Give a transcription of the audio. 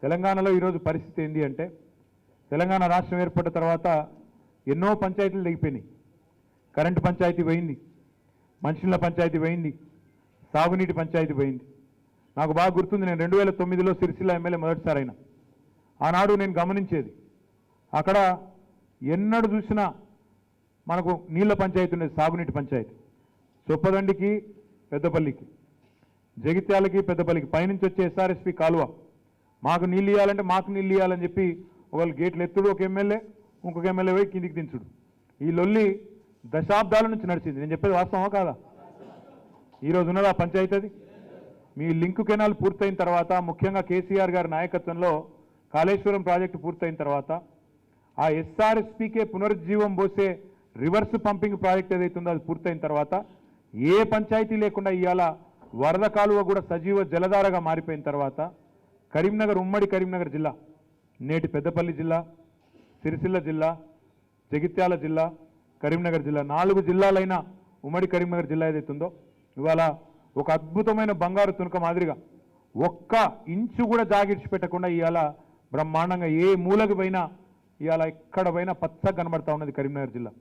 తెలంగాణలో ఈరోజు పరిస్థితి ఏంటి అంటే తెలంగాణ రాష్ట్రం ఏర్పడిన తర్వాత ఎన్నో పంచాయతీలు దిగిపోయినాయి. కరెంటు పంచాయతీ పోయింది, మంచినీళ్ళ పంచాయతీ పోయింది, సాగునీటి పంచాయతీ పోయింది. నాకు బాగా గుర్తుంది, నేను 2009లో సిరిసిల్ల ఎమ్మెల్యే మొదటిసారి అయినా. ఆనాడు నేను గమనించేది అక్కడ ఎన్నడూ చూసినా మనకు నీళ్ళ పంచాయతీ ఉండేది, సాగునీటి పంచాయతీ. చొప్పదండికి పెద్దపల్లికి, జగిత్యాలకి పెద్దపల్లికి పైనుంచి వచ్చే ఎస్ఆర్ఎస్పి కాలువ మాకు నీళ్ళు ఇవ్వాలంటే మాకు నీళ్ళు ఇవ్వాలని చెప్పి ఒకళ్ళు గేట్లు ఎత్తుడు, ఒక ఎమ్మెల్యే ఇంకొక ఎమ్మెల్యే పోయి కిందికి దించుడు. ఈ లొల్లి దశాబ్దాల నుంచి నడిచింది. నేను చెప్పేది వాస్తవమా కాదా? ఈరోజు ఉన్నదా పంచాయతీ? అది మీ లింక్ కెనాల్ పూర్తయిన తర్వాత, ముఖ్యంగా కేసీఆర్ గారి నాయకత్వంలో కాళేశ్వరం ప్రాజెక్టు పూర్తయిన తర్వాత ఆ ఎస్ఆర్ఎస్పీకే పునరుజ్జీవం పోసే రివర్స్ పంపింగ్ ప్రాజెక్ట్ ఏదైతుందో అది పూర్తయిన తర్వాత ఏ పంచాయతీ లేకుండా ఇవాళ వరద కాలువ కూడా సజీవ జలధారగా మారిపోయిన తర్వాత కరీంనగర్, ఉమ్మడి కరీంనగర్ జిల్లా, నేటి పెద్దపల్లి జిల్లా, సిరిసిల్ల జిల్లా, జగిత్యాల జిల్లా, కరీంనగర్ జిల్లా, 4 జిల్లాలైన ఉమ్మడి కరీంనగర్ జిల్లా ఏదైతుందో ఇవాళ ఒక అద్భుతమైన బంగారు తునక మాదిరిగా ఒక్క ఇంచు కూడా జాగిడ్చి పెట్టకుండా ఇవాళ బ్రహ్మాండంగా ఏ మూలకు పోయినా ఇవాళ ఎక్కడ పోయినా పచ్చగా కనబడతా ఉన్నది కరీంనగర్ జిల్లా.